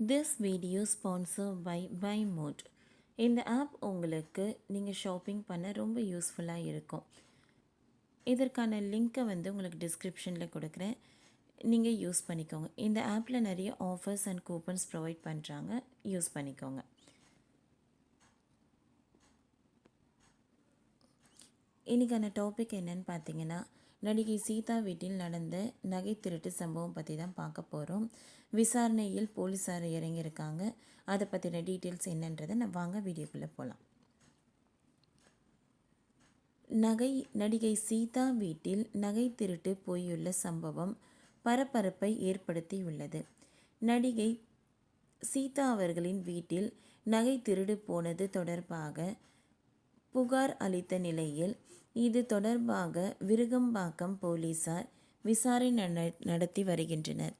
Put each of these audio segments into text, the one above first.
This video sponsored by BuyMode. இந்த app உங்களுக்கு நீங்கள் ஷாப்பிங் பண்ண ரொம்ப யூஸ்ஃபுல்லாக இருக்கும். இதற்கான லிங்க்கை உங்களுக்கு டிஸ்கிரிப்ஷனில் கொடுக்குறேன். நீங்கள் யூஸ் பண்ணிக்கோங்க. இந்த ஆப்பில் நிறைய ஆஃபர்ஸ் அண்ட் கூப்பன்ஸ் ப்ரொவைட் பண்ணுறாங்க. யூஸ் பண்ணிக்கோங்க. இன்றைக்கான டாபிக் என்னன்னு பார்த்தீங்கன்னா, நடிகை சீதா வீட்டில் நடந்த நகை திருட்டு சம்பவம் பற்றி தான் பார்க்க போகிறோம். விசாரணையில் போலீஸார் இறங்கியிருக்காங்க. அதை பற்றின டீட்டெயில்ஸ் என்னன்றதை வாங்க வீடியோக்குள்ளே போகலாம். நடிகை சீதா வீட்டில் நகை திருட்டு போயுள்ள சம்பவம் பரபரப்பை ஏற்படுத்தியுள்ளது. நடிகை சீதா அவர்களின் வீட்டில் நகை திருடு போனது தொடர்பாக புகார் அளித்த நிலையில் இது தொடர்பாக விருகம்பாக்கம் போலீசார் விசாரணை நடத்தி வருகின்றனர்.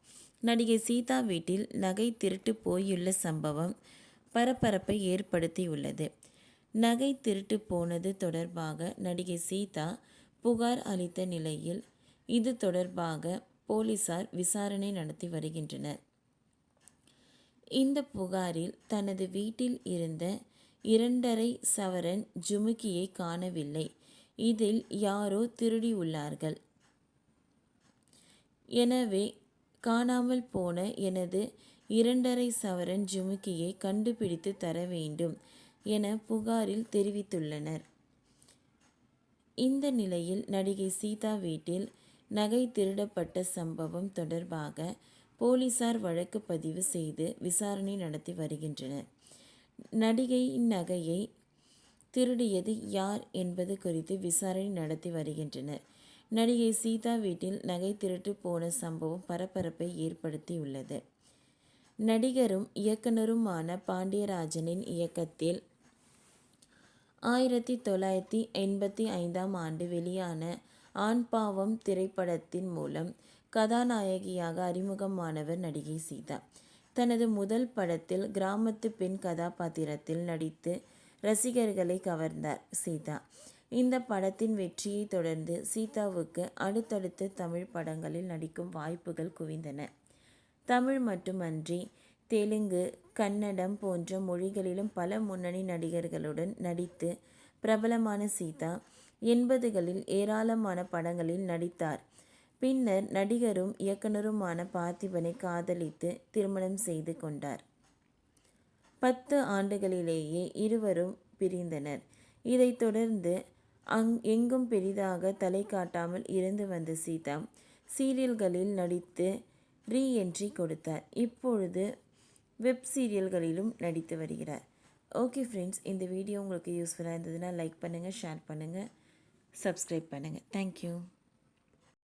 நடிகை சீதா வீட்டில் நகை திருட்டு போயுள்ள சம்பவம் பரபரப்பை ஏற்படுத்தியுள்ளது. நகை திருட்டு போனது தொடர்பாக நடிகை சீதா புகார் அளித்த நிலையில் இது தொடர்பாக போலீசார் விசாரணை நடத்தி வருகின்றனர். இந்த புகாரில் தனது வீட்டில் இருந்த 2.5 சவரன் ஜுமுக்கியை காணவில்லை. இதில் யாரோ திருடியுள்ளார்கள். எனவே காணாமல் போன எனது 2.5 சவரன் ஜுமுக்கியை கண்டுபிடித்து தர வேண்டும் என புகாரில் தெரிவித்துள்ளனர். இந்த நிலையில் நடிகை சீதா வீட்டில் நகை திருடப்பட்ட சம்பவம் தொடர்பாக போலீசார் வழக்கு பதிவு செய்து விசாரணை நடத்தி வருகின்றனர். நடிகையின் நகையை திருடியது யார் என்பது குறித்து விசாரணை நடத்தி வருகின்றனர். நடிகை சீதா வீட்டில் நகை திருட்டு போன சம்பவம் பரபரப்பை ஏற்படுத்தியுள்ளது. நடிகரும் இயக்குனருமான பாண்டியராஜனின் இயக்கத்தில் 1985ஆம் ஆண்டு வெளியான ஆண் பாவம் திரைப்படத்தின் மூலம் கதாநாயகியாக அறிமுகமானவர் நடிகை சீதா. தனது முதல் படத்தில் கிராமத்து பெண் கதாபாத்திரத்தில் நடித்து ரசிகர்களை கவர்ந்தார் சீதா. இந்த படத்தின் வெற்றியை தொடர்ந்து சீதாவுக்கு அடுத்தடுத்த தமிழ் படங்களில் நடிக்கும் வாய்ப்புகள் குவிந்தன. தமிழ் மட்டுமன்றி தெலுங்கு, கன்னடம் போன்ற மொழிகளிலும் பல முன்னணி நடிகர்களுடன் நடித்து பிரபலமான சீதா 80களில் ஏராளமான படங்களில் நடித்தார். பின்னர் நடிகரும் இயக்குனருமான பார்த்திபனை காதலித்து திருமணம் செய்து கொண்டார். 10 ஆண்டுகளிலேயே இருவரும் பிரிந்தனர். இதைத் தொடர்ந்து எங்கும் பெரிதாக தலை காட்டாமல் இருந்து வந்த சீதா சீரியல்களில் நடித்து ரீஎன்ட்ரி கொடுத்தார். இப்பொழுது வெப் சீரியல்களிலும் நடித்து வருகிறார். ஓகே ஃப்ரெண்ட்ஸ், இந்த வீடியோ உங்களுக்கு யூஸ்ஃபுல்லாக இருந்ததுன்னா லைக் பண்ணுங்கள், ஷேர் பண்ணுங்கள், சப்ஸ்கிரைப் பண்ணுங்கள். தேங்க்யூ.